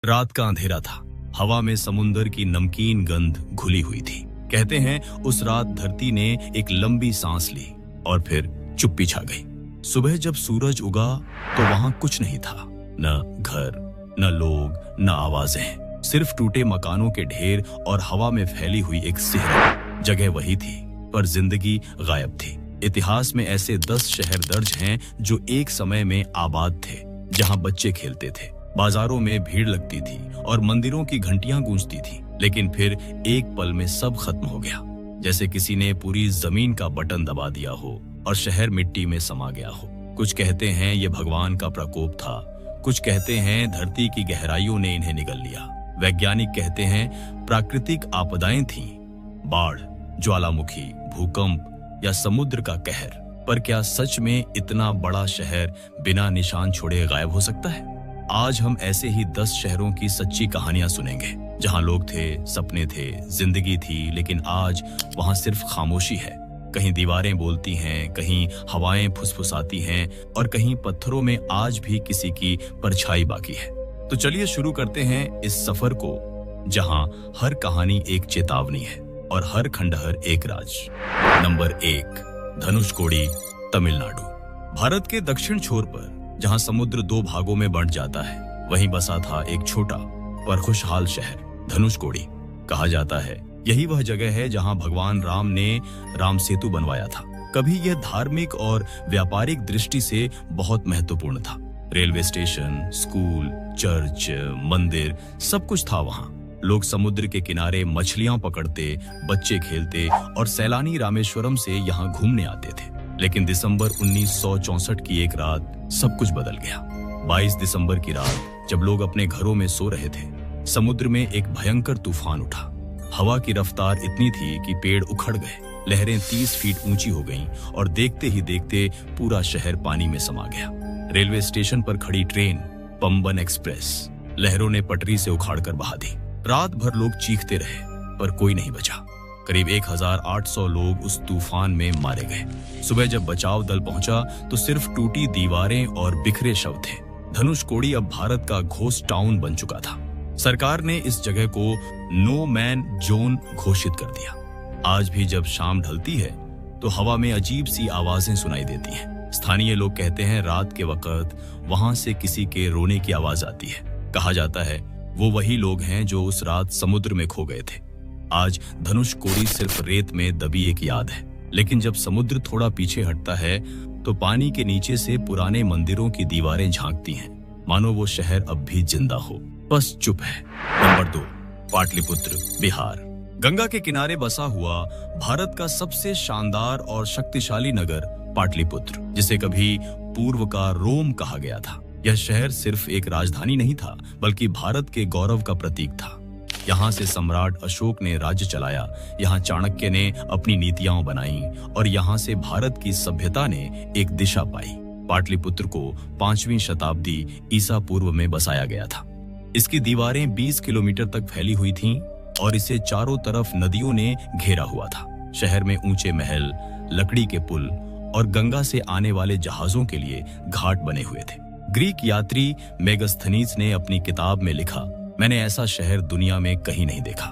रात का अंधेरा था। हवा में समुंदर की नमकीन गंध घुली हुई थी। कहते हैं उस रात धरती ने एक लंबी सांस ली और फिर चुप्पी छा गई। सुबह जब सूरज उगा तो वहां कुछ नहीं था, न घर, न लोग, न आवाजें, सिर्फ टूटे मकानों के ढेर और हवा में फैली हुई एक सिहरन। जगह वही थी पर जिंदगी गायब थी। इतिहास में ऐसे 10 शहर दर्ज हैं जो एक समय में आबाद थे, जहां बच्चे खेलते थे, बाजारों में भीड़ लगती थी और मंदिरों की घंटियां गूंजती थी। लेकिन फिर एक पल में सब खत्म हो गया, जैसे किसी ने पूरी जमीन का बटन दबा दिया हो और शहर मिट्टी में समा गया हो। कुछ कहते हैं ये भगवान का प्रकोप था, कुछ कहते हैं धरती की गहराइयों ने इन्हें निगल लिया। वैज्ञानिक कहते हैं प्राकृतिक आपदाएं थीं, बाढ़, ज्वालामुखी, भूकंप या समुद्र का कहर। पर क्या सच में इतना बड़ा शहर बिना निशान छोड़े गायब हो सकता है? आज हम ऐसे ही 10 शहरों की सच्ची कहानियां सुनेंगे, जहां लोग थे, सपने थे, जिंदगी थी, लेकिन आज वहां सिर्फ खामोशी है। कहीं दीवारें बोलती हैं, कहीं हवाएं फुसफुसाती हैं और कहीं पत्थरों में आज भी किसी की परछाई बाकी है। तो चलिए शुरू करते हैं इस सफर को, जहां हर कहानी एक चेतावनी है और हर खंडहर एक राज। नंबर 1, धनुषकोडी, तमिलनाडु। भारत के दक्षिण छोर पर, जहां समुद्र 2 भागों में बंट जाता है, वहीं बसा था एक छोटा पर खुशहाल शहर, धनुषकोडी। कहा जाता है यही वह जगह है जहां भगवान राम ने राम सेतु बनवाया था। कभी यह धार्मिक और व्यापारिक दृष्टि से बहुत महत्वपूर्ण था। रेलवे स्टेशन, स्कूल, चर्च, मंदिर, सब कुछ था वहां। लोग समुद्र के किनारे मछलियां पकड़ते, बच्चे खेलते और सैलानी रामेश्वरम से यहाँ घूमने आते थे। लेकिन दिसंबर 1964 की एक रात सब कुछ बदल गया। 22 दिसंबर की रात जब लोग अपने घरों में सो रहे थे, समुद्र में एक भयंकर तूफान उठा। हवा की रफ्तार इतनी थी कि पेड़ उखड़ गए, लहरें 30 फीट ऊंची हो गईं और देखते ही देखते पूरा शहर पानी में समा गया। रेलवे स्टेशन पर खड़ी ट्रेन, पंबन एक्सप्रेस, लहरों ने पटरी से उखाड़कर बहा दी। रात भर लोग चीखते रहे पर कोई नहीं बचा। करीब 1800 लोग उस तूफान में मारे गए। सुबह जब बचाव दल पहुंचा तो सिर्फ टूटी दीवारें और बिखरे शव थे। धनुषकोडी अब भारत का घोस्ट टाउन बन चुका था। सरकार ने इस जगह को नो मैन जोन घोषित कर दिया। आज भी जब शाम ढलती है तो हवा में अजीब सी आवाजें सुनाई देती हैं। स्थानीय लोग कहते हैं रात के वक्त वहां से किसी के रोने की आवाज आती है। कहा जाता है वो वही लोग हैं जो उस रात समुद्र में खो गए थे। आज धनुषकोडी सिर्फ रेत में दबी एक याद है, लेकिन जब समुद्र थोड़ा पीछे हटता है तो पानी के नीचे से पुराने मंदिरों की दीवारें झांकती हैं, मानो वो शहर अब भी जिंदा हो, बस चुप है। नंबर 2, पाटलिपुत्र, बिहार। गंगा के किनारे बसा हुआ भारत का सबसे शानदार और शक्तिशाली नगर पाटलिपुत्र, जिसे कभी पूर्व का रोम कहा गया था। यह शहर सिर्फ एक राजधानी नहीं था, बल्कि भारत के गौरव का प्रतीक था। यहाँ से सम्राट अशोक ने राज्य चलाया, यहाँ चाणक्य ने अपनी नीतियां बनाई और यहाँ से भारत की सभ्यता ने एक दिशा पाई। पाटलिपुत्र को 5वीं शताब्दी ईसा पूर्व में बसाया गया था। इसकी दीवारें 20 किलोमीटर तक फैली हुई थीं और इसे चारों तरफ नदियों ने घेरा हुआ था। शहर में ऊंचे महल, लकड़ी के पुल और गंगा से आने वाले जहाजों के लिए घाट बने हुए थे। ग्रीक यात्री मेगास्थनीज ने अपनी किताब में लिखा, मैंने ऐसा शहर दुनिया में कहीं नहीं देखा।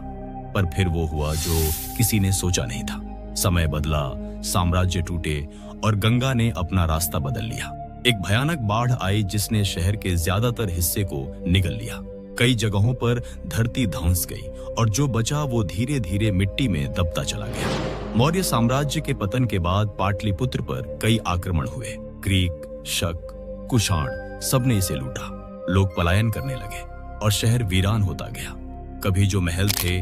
पर फिर वो हुआ जो किसी ने सोचा नहीं था। समय बदला, साम्राज्य टूटे और गंगा ने अपना रास्ता बदल लिया। एक भयानक बाढ़ आई जिसने शहर के ज्यादातर हिस्से को निगल लिया। कई जगहों पर धरती धंस गई और जो बचा वो धीरे धीरे मिट्टी में दबता चला गया। मौर्य साम्राज्य के पतन के बाद पाटलिपुत्र पर कई आक्रमण हुए। ग्रीक, शक, कुषाण, सबने इसे लूटा। लोग पलायन करने लगे और शहर वीरान होता गया। कभी जो महल थे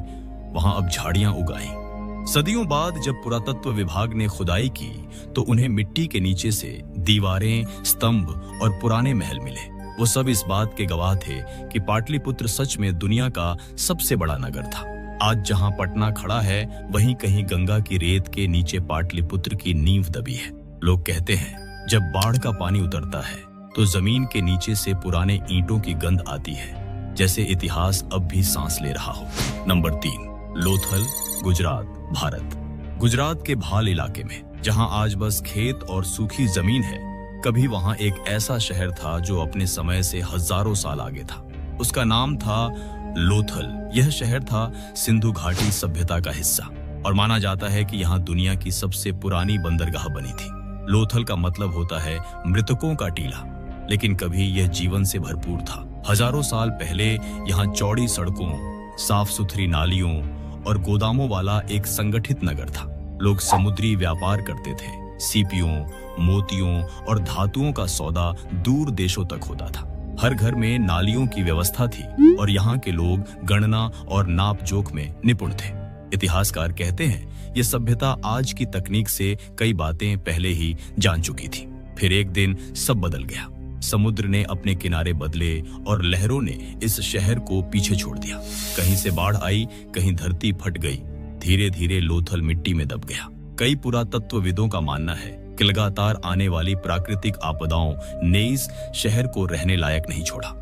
वहां अब झाड़ियां उग आईं। सदियों बाद जब पुरातत्व विभाग ने खुदाई की तो उन्हें मिट्टी के नीचे से दीवारें, स्तंभ और पुराने महल मिले। वो सब इस बात के गवाह थे कि पाटलिपुत्र सच में दुनिया का सबसे बड़ा नगर था। आज जहां पटना खड़ा है वहीं कहीं गंगा की रेत के नीचे पाटलिपुत्र की नींव दबी है। लोग कहते हैं जब बाढ़ का पानी उतरता है तो जमीन के नीचे से पुराने ईंटों की गंध आती है, जैसे इतिहास अब भी सांस ले रहा हो। नंबर 3, लोथल, गुजरात, भारत। गुजरात के भाल इलाके में, जहां आज बस खेत और सूखी जमीन है, कभी वहां एक ऐसा शहर था जो अपने समय से हजारों साल आगे था। उसका नाम था लोथल। यह शहर था सिंधु घाटी सभ्यता का हिस्सा और माना जाता है कि यहाँ दुनिया की सबसे पुरानी बंदरगाह बनी थी। लोथल का मतलब होता है मृतकों का टीला, लेकिन कभी यह जीवन से भरपूर था। हजारों साल पहले यहाँ चौड़ी सड़कों, साफ सुथरी नालियों और गोदामों वाला एक संगठित नगर था। लोग समुद्री व्यापार करते थे। सीपियों, मोतियों और धातुओं का सौदा दूर देशों तक होता था। हर घर में नालियों की व्यवस्था थी और यहाँ के लोग गणना और नाप जोख में निपुण थे। इतिहासकार कहते हैं ये सभ्यता आज की तकनीक से कई बातें पहले ही जान चुकी थी। फिर एक दिन सब बदल गया। समुद्र ने अपने किनारे बदले और लहरों ने इस शहर को पीछे छोड़ दिया। कहीं से बाढ़ आई, कहीं धरती फट गई। धीरे धीरे लोथल मिट्टी में दब गया। कई पुरातत्वविदों का मानना है कि लगातार आने वाली प्राकृतिक आपदाओं ने इस शहर को रहने लायक नहीं छोड़ा।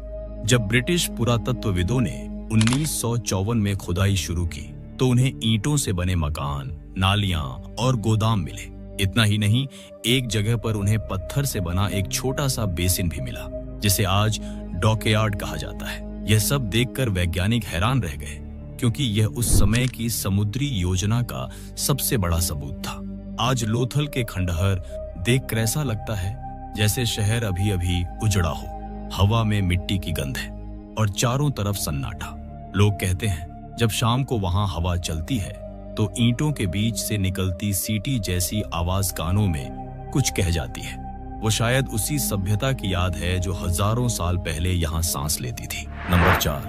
जब ब्रिटिश पुरातत्वविदों ने 1954 में खुदाई शुरू की तो उन्हें ईंटों से बने मकान, नालियां और गोदाम मिले। इतना ही नहीं, एक जगह पर उन्हें पत्थर से बना एक छोटा सा बेसिन भी मिला, जिसे आज डॉकयार्ड कहा जाता है। यह सब देखकर वैज्ञानिक हैरान रह गए, क्योंकि यह उस समय की समुद्री योजना का सबसे बड़ा सबूत था। आज लोथल के खंडहर देखकर ऐसा लगता है जैसे शहर अभी अभी उजड़ा हो। हवा में मिट्टी की गंध है और चारों तरफ सन्नाटा। लोग कहते हैं जब शाम को वहां हवा चलती है तो ईंटों के बीच से निकलती सीटी जैसी आवाज कानों में कुछ कह जाती है। वो शायद उसी सभ्यता की याद है जो हजारों साल पहले यहाँ सांस लेती थी। नंबर 4,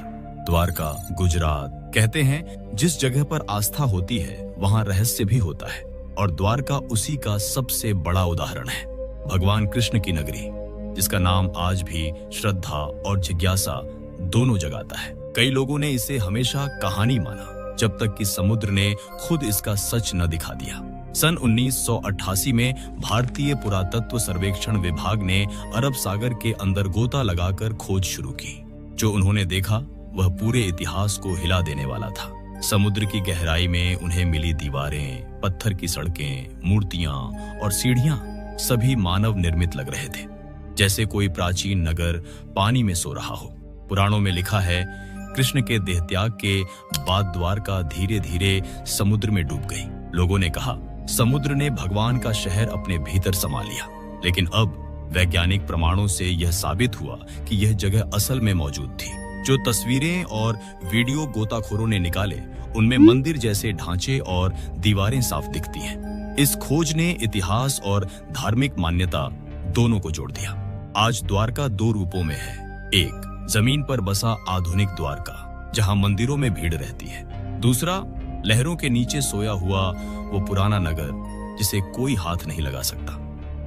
द्वारका, गुजरात। कहते हैं जिस जगह पर आस्था होती है वहां रहस्य भी होता है, और द्वारका उसी का सबसे बड़ा उदाहरण है। भगवान कृष्ण की नगरी, जिसका नाम आज भी श्रद्धा और जिज्ञासा दोनों जगाता है। कई लोगों ने इसे हमेशा कहानी माना, जब तक कि समुद्र ने खुद इसका सच न दिखा दिया। सन 1988 में भारतीय पुरातत्व सर्वेक्षण विभाग ने अरब सागर के अंदर गोता लगाकर खोज शुरू की। जो उन्होंने देखा वह पूरे इतिहास को हिला देने वाला था। समुद्र की गहराई में उन्हें मिली दीवारें, पत्थर की सड़कें, मूर्तियां और सीढ़ियां सभी मानव निर्मित लग रहे थे, जैसे कोई प्राचीन नगर पानी में सो रहा हो। पुराणों में लिखा है कृष्ण के देहत्याग के बाद द्वारका धीरे धीरे समुद्र में डूब गई। लोगों ने कहा समुद्र ने भगवान का शहर अपने भीतर समा लिया, लेकिन अब वैज्ञानिक प्रमाणों से यह साबित हुआ कि यह जगह असल में मौजूद थी। जो तस्वीरें और वीडियो गोताखोरों ने निकाले उनमें मंदिर जैसे ढांचे और दीवारें साफ दिखती हैं। इस खोज ने इतिहास और धार्मिक मान्यता दोनों को जोड़ दिया। आज द्वारका 2 रूपों में है। एक, जमीन पर बसा आधुनिक द्वारका, जहां मंदिरों में भीड़ रहती है। दूसरा, लहरों के नीचे सोया हुआ वो पुराना नगर, जिसे कोई हाथ नहीं लगा सकता।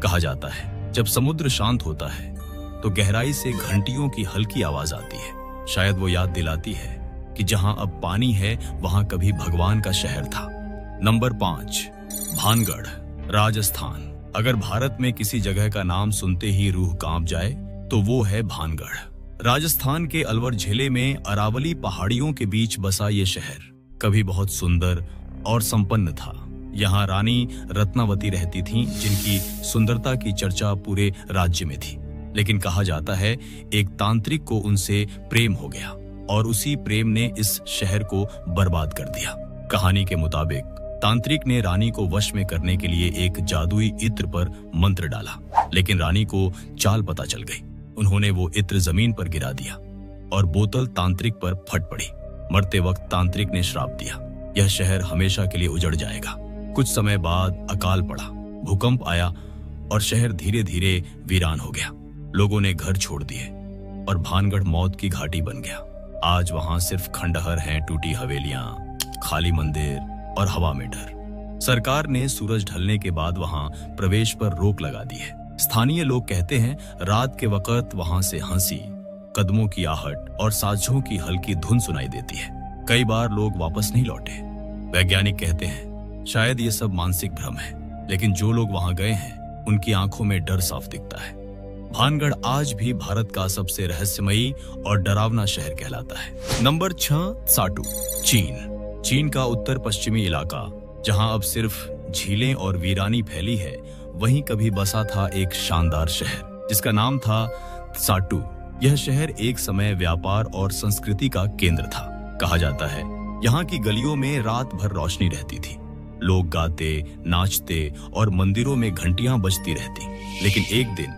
कहा जाता है जब समुद्र शांत होता है तो गहराई से घंटियों की हल्की आवाज आती है। शायद वो याद दिलाती है कि जहां अब पानी है वहां कभी भगवान का शहर था। नंबर 5, भानगढ़, राजस्थान। अगर भारत में किसी जगह का नाम सुनते ही रूह कांप जाए तो वो है भानगढ़। राजस्थान के अलवर जिले में अरावली पहाड़ियों के बीच बसा ये शहर कभी बहुत सुंदर और संपन्न था। यहाँ रानी रत्नावती रहती थीं, जिनकी सुंदरता की चर्चा पूरे राज्य में थी। लेकिन कहा जाता है एक तांत्रिक को उनसे प्रेम हो गया और उसी प्रेम ने इस शहर को बर्बाद कर दिया। कहानी के मुताबिक तांत्रिक ने रानी को वश में करने के लिए एक जादुई इत्र पर मंत्र डाला, लेकिन रानी को चाल पता चल गई। उन्होंने वो इत्र जमीन पर गिरा दिया और बोतल तांत्रिक पर फट पड़ी। मरते वक्त तांत्रिक ने श्राप दिया, यह शहर हमेशा के लिए उजड़ जाएगा। कुछ समय बाद अकाल पड़ा, भूकंप आया और शहर धीरे धीरे वीरान हो गया। लोगों ने घर छोड़ दिए और भानगढ़ मौत की घाटी बन गया। आज वहां सिर्फ खंडहर हैं, टूटी हवेलियां, खाली मंदिर और हवा में डर। सरकार ने सूरज ढलने के बाद वहां प्रवेश पर रोक लगा दी है। स्थानीय लोग कहते हैं रात के वक्त वहां से हंसी, कदमों की आहट और साजों की हल्की धुन सुनाई देती है। कई बार लोग वापस नहीं लौटे। वैज्ञानिक कहते हैं शायद ये सब मानसिक भ्रम है, लेकिन जो लोग वहां गए हैं उनकी आंखों में डर साफ दिखता है। भानगढ़ आज भी भारत का सबसे रहस्यमयी और डरावना शहर कहलाता है। नंबर 6, साटू, चीन। चीन का उत्तर पश्चिमी इलाका, जहां अब सिर्फ झीलें और वीरानी फैली है, वहीं कभी बसा था एक शानदार शहर जिसका नाम था साटू। यह शहर एक समय व्यापार और संस्कृति का केंद्र था। कहा जाता है यहाँ की गलियों में रात भर रोशनी रहती थी। लोग गाते, नाचते और मंदिरों में घंटियां बजती रहती। लेकिन एक दिन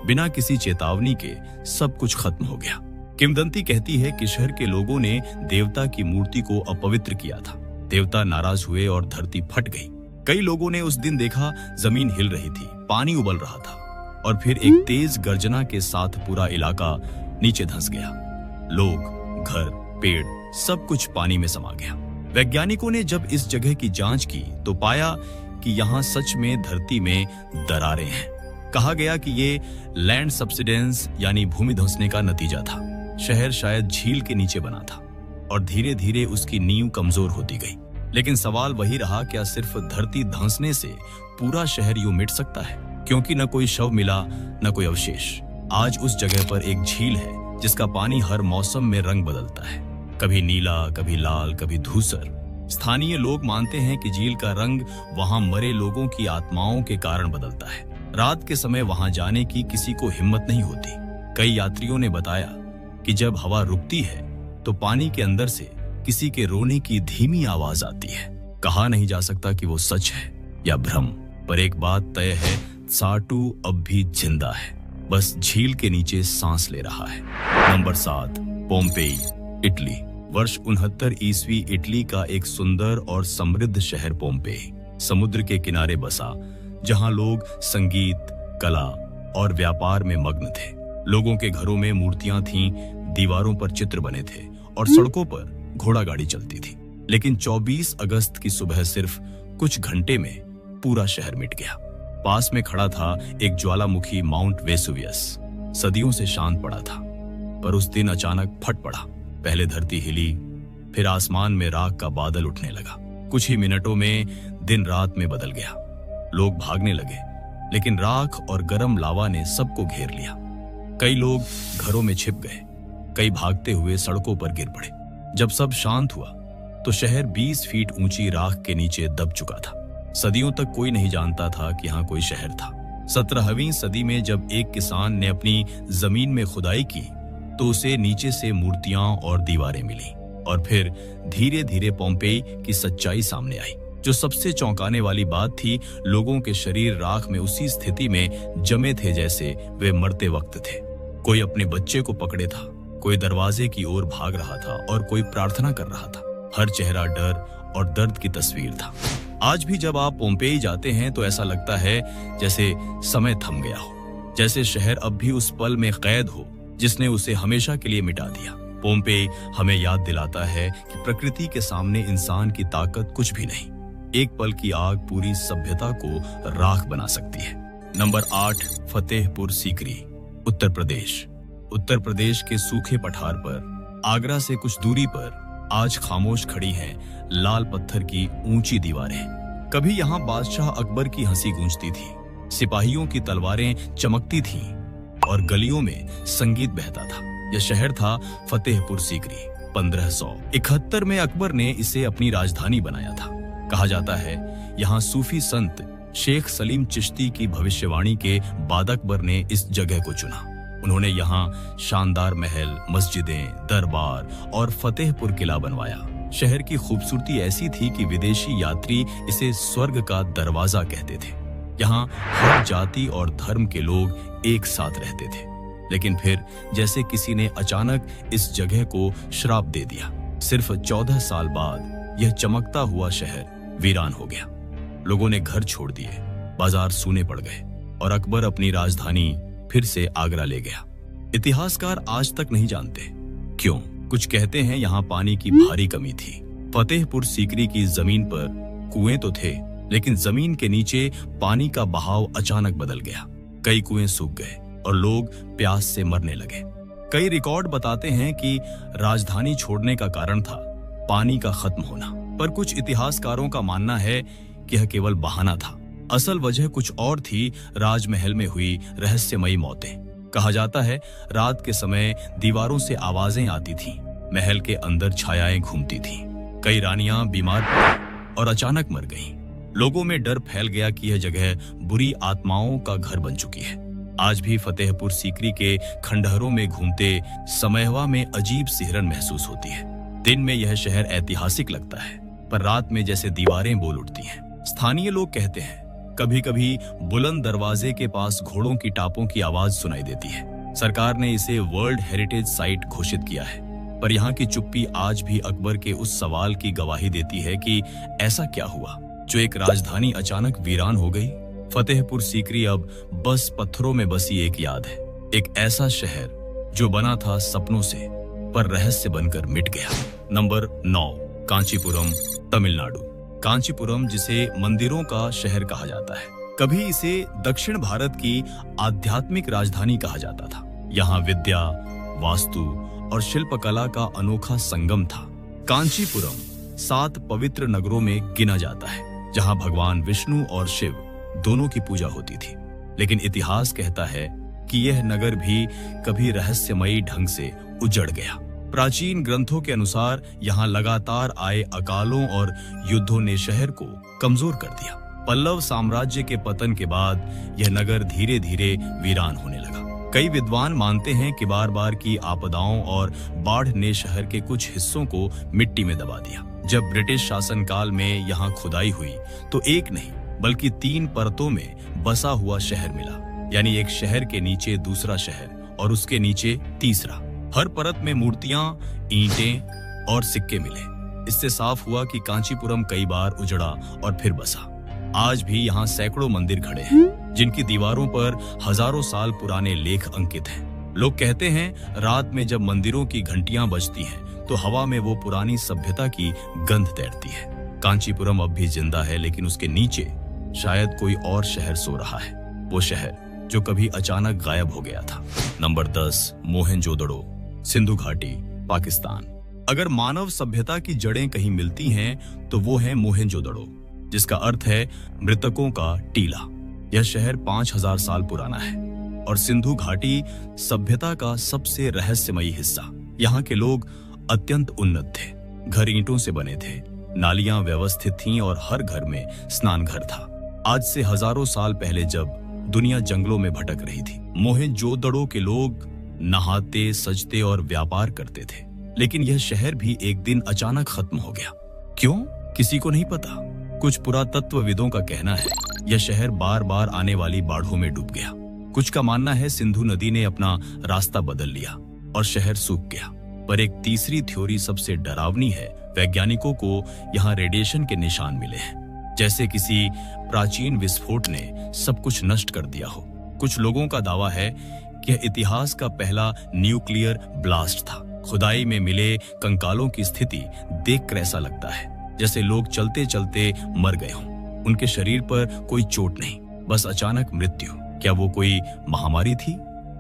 बिना किसी चेतावनी के सब कुछ खत्म हो गया। किंवदंती कहती है कि शहर के लोगों ने देवता की मूर्ति को अपवित्र किया था। देवता नाराज हुए और धरती फट गई। कई लोगों ने उस दिन देखा जमीन हिल रही थी, पानी उबल रहा था और फिर एक तेज गर्जना के साथ पूरा इलाका नीचे धंस गया। लोग, घर, पेड़ सब कुछ पानी में समा गया। वैज्ञानिकों ने जब इस जगह की जांच की तो पाया कि यहाँ सच में धरती में दरारें हैं। कहा गया कि ये लैंड सब्सिडेंस यानी भूमि धंसने का नतीजा था। शहर शायद झील के नीचे बना था और धीरे धीरे उसकी नींव कमजोर होती गई। लेकिन सवाल वही रहा, क्या सिर्फ धरती धंसने से पूरा शहर यूं मिट सकता है? क्योंकि न कोई शव मिला, न कोई अवशेष। आज उस जगह पर एक झील है जिसका पानी हर मौसम में रंग बदलता है, कभी नीला, कभी लाल, कभी धूसर। स्थानीय लोग मानते हैं कि झील का रंग वहां मरे लोगों की आत्माओं के कारण बदलता है। रात के समय वहां जाने की किसी को हिम्मत नहीं होती। कई यात्रियों ने बताया कि जब हवा रुकती है तो पानी के अंदर से किसी के रोने की धीमी आवाज आती है। कहा नहीं जा सकता कि वो सच है या भ्रम, पर एक बात तय है, साटू अब भी जिंदा है, बस झील के नीचे सांस ले रहा है। Number 7, Pompeii, Italy. वर्ष 69 ईस्वी इटली का एक सुंदर और समृद्ध शहर पोम्पेई समुद्र के किनारे बसा, जहां लोग संगीत, कला और व्यापार में मग्न थे। लोगों के घरों में मूर्तियां थीं, दीवारों पर चित्र बने थे और सड़कों पर घोड़ा गाड़ी चलती थी। लेकिन 24 अगस्त की सुबह सिर्फ कुछ घंटे में पूरा शहर मिट गया। पास में खड़ा था एक ज्वालामुखी माउंट वेसुवियस, सदियों से शांत पड़ा था, पर उस दिन अचानक फट पड़ा। पहले धरती हिली, फिर आसमान में राख का बादल उठने लगा। कुछ ही मिनटों में दिन रात में बदल गया। लोग भागने लगे, लेकिन राख और गरम लावा ने सबको घेर लिया। कई लोग घरों में छिप गए, कई भागते हुए सड़कों पर गिर पड़े। जब सब शांत हुआ तो शहर 20 फीट ऊंची राख के नीचे दब चुका था। सदियों तक कोई नहीं जानता था कि यहाँ कोई शहर था। 17वीं सदी में जब एक किसान ने अपनी जमीन में खुदाई की तो उसे नीचे से मूर्तियां और दीवारें मिली और फिर धीरे धीरे पोम्पेई की सच्चाई सामने आई। जो सबसे चौंकाने वाली बात थी, लोगों के शरीर राख में उसी स्थिति में जमे थे जैसे वे मरते वक्त थे। कोई अपने बच्चे को पकड़े था, कोई दरवाजे की ओर भाग रहा था और कोई प्रार्थना कर रहा था। हर चेहरा डर और दर्द की तस्वीर था। आज भी जब आप पोम्पेई जाते हैं तो ऐसा लगता है जैसे समय थम गया हो, जैसे शहर अब भी उस पल में कैद हो जिसने उसे हमेशा के लिए मिटा दिया। पोम्पेई हमें याद दिलाता है कि प्रकृति के सामने इंसान की ताकत कुछ भी नहीं। एक पल की आग पूरी सभ्यता को राख बना सकती है। नंबर 8, फतेहपुर सीकरी, उत्तर प्रदेश। उत्तर प्रदेश के सूखे पठार पर आगरा से कुछ दूरी पर आज खामोश खड़ी हैं लाल पत्थर की ऊंची दीवारें। कभी यहाँ बादशाह अकबर की हंसी गूंजती थी, सिपाहियों की तलवारें चमकती थीं और गलियों में संगीत बहता था। यह शहर था फतेहपुर सीकरी। 1571 में अकबर ने इसे अपनी राजधानी बनाया था। कहा जाता है यहाँ सूफी संत शेख सलीम चिश्ती की भविष्यवाणी के बाद अकबर ने इस जगह को चुना। उन्होंने यहाँ शानदार महल, मस्जिदें, दरबार और फतेहपुर किला बनवाया। शहर की खूबसूरती ऐसी थी कि विदेशी यात्री इसे स्वर्ग का दरवाजा कहते थे। यहाँ हर जाति और धर्म के लोग एक साथ रहते थे। लेकिन फिर जैसे किसी ने अचानक इस जगह को श्राप दे दिया। सिर्फ 14 साल बाद यह चमकता हुआ शहर वीरान हो गया। लोगों ने घर छोड़ दिए, बाजार सूने पड़ गए और अकबर अपनी राजधानी फिर से आगरा ले गया। इतिहासकार आज तक नहीं जानते क्यों। कुछ कहते हैं यहाँ पानी की भारी कमी थी। फतेहपुर सीकरी की जमीन पर कुएं तो थे, लेकिन जमीन के नीचे पानी का बहाव अचानक बदल गया। कई कुएं सूख गए और लोग प्यास से मरने लगे। कई रिकॉर्ड बताते हैं कि राजधानी छोड़ने का कारण था पानी का खत्म होना, पर कुछ इतिहासकारों का मानना है कि यह केवल बहाना था। असल वजह कुछ और थी, राजमहल में हुई रहस्यमयी मौतें। कहा जाता है रात के समय दीवारों से आवाजें आती थीं, महल के अंदर छायाएं घूमती थीं। कई रानियां बीमार पड़ी और अचानक मर गईं। लोगों में डर फैल गया कि यह जगह बुरी आत्माओं का घर बन चुकी है। आज भी फतेहपुर सीकरी के खंडहरों में घूमते समयवा में अजीब सिहरन महसूस होती है। दिन में यह शहर ऐतिहासिक लगता है, पर रात में जैसे दीवारें बोल उठती हैं। स्थानीय लोग कहते हैं कभी कभी बुलंद दरवाजे के पास घोड़ों की टापों की आवाज सुनाई देती है। सरकार ने इसे वर्ल्ड हेरिटेज साइट घोषित किया है, पर यहाँ की चुप्पी आज भी अकबर के उस सवाल की गवाही देती है कि ऐसा क्या हुआ जो एक राजधानी अचानक वीरान हो गई। फतेहपुर सीकरी अब बस पत्थरों में बसी एक याद है, एक ऐसा शहर जो बना था सपनों से पर रहस्य बनकर मिट गया। नंबर 9, कांचीपुरम, तमिलनाडु। कांचीपुरम, जिसे मंदिरों का शहर कहा जाता है, कभी इसे दक्षिण भारत की आध्यात्मिक राजधानी कहा जाता था। यहाँ विद्या, वास्तु और शिल्पकला का अनोखा संगम था। कांचीपुरम 7 पवित्र नगरों में गिना जाता है, जहाँ भगवान विष्णु और शिव दोनों की पूजा होती थी। लेकिन इतिहास कहता है कि यह नगर भी कभी रहस्यमयी ढंग से उजड़ गया। प्राचीन ग्रंथों के अनुसार यहाँ लगातार आए अकालों और युद्धों ने शहर को कमजोर कर दिया। पल्लव साम्राज्य के पतन के बाद यह नगर धीरे धीरे वीरान होने लगा। कई विद्वान मानते हैं कि बार बार की आपदाओं और बाढ़ ने शहर के कुछ हिस्सों को मिट्टी में दबा दिया। जब ब्रिटिश शासनकाल में यहाँ खुदाई हुई तो एक नहीं बल्कि 3 परतों में बसा हुआ शहर मिला, यानी एक शहर के नीचे दूसरा शहर और उसके नीचे तीसरा। हर परत में मूर्तियां, ईंटें और सिक्के मिले। इससे साफ हुआ कि कांचीपुरम कई बार उजड़ा और फिर बसा। आज भी यहाँ सैकड़ों मंदिर खड़े हैं, जिनकी दीवारों पर हजारों साल पुराने लेख अंकित हैं। लोग कहते हैं रात में जब मंदिरों की घंटियां बजती हैं, तो हवा में वो पुरानी सभ्यता की गंध तैरती है। कांचीपुरम अब भी जिंदा है, लेकिन उसके नीचे शायद कोई और शहर सो रहा है, वो शहर जो कभी अचानक गायब हो गया था। नंबर 10, मोहनजोदड़ो, सिंधु घाटी, पाकिस्तान। अगर मानव सभ्यता की जड़ें कहीं मिलती हैं तो वो है मोहनजोदड़ो, जिसका अर्थ है मृतकों का टीला। यह शहर 5000 साल पुराना है और सिंधु घाटी सभ्यता का सबसे रहस्यमयी हिस्सा। यहाँ के लोग अत्यंत उन्नत थे। घर ईंटों से बने थे, नालियां व्यवस्थित थीं और हर घर में स्नान घर था। आज से हजारों साल पहले जब दुनिया जंगलों में भटक रही थी, मोहनजोदड़ो के लोग नहाते, सजते और व्यापार करते थे। लेकिन यह शहर भी एक दिन अचानक खत्म हो गया। क्यों? किसी को नहीं पता। कुछ पुरातत्वविदों का कहना है यह शहर बार बार आने वाली बाढ़ों में डूब गया। कुछ का मानना है सिंधु नदी ने अपना रास्ता बदल लिया और शहर सूख गया। पर एक तीसरी थ्योरी सबसे डरावनी है। वैज्ञानिकों को यहाँ रेडिएशन के निशान मिले हैं, जैसे किसी प्राचीन विस्फोट ने सब कुछ नष्ट कर दिया हो। कुछ लोगों का दावा है कि यह इतिहास का पहला न्यूक्लियर ब्लास्ट था। खुदाई में मिले कंकालों की स्थिति देखकर ऐसा लगता है जैसे लोग चलते चलते मर गए हों। उनके शरीर पर कोई चोट नहीं, बस अचानक मृत्यु। क्या वो कोई महामारी थी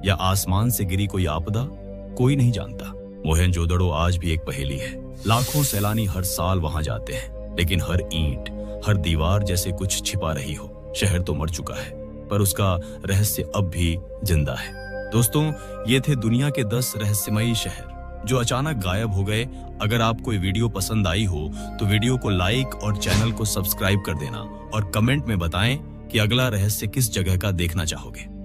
या आसमान से गिरी कोई आपदा? कोई नहीं जानता। मोहनजोदड़ो आज भी एक पहेली है। लाखों सैलानी हर साल वहां जाते हैं, लेकिन हर ईंट, हर दीवार जैसे कुछ छिपा रही हो। शहर तो मर चुका है, पर उसका रहस्य अब भी जिंदा है। दोस्तों, ये थे दुनिया के 10 रहस्यमयी शहर जो अचानक गायब हो गए। अगर आपको ये वीडियो पसंद आई हो तो वीडियो को लाइक और चैनल को सब्सक्राइब कर देना और कमेंट में बताएं कि अगला रहस्य किस जगह का देखना चाहोगे।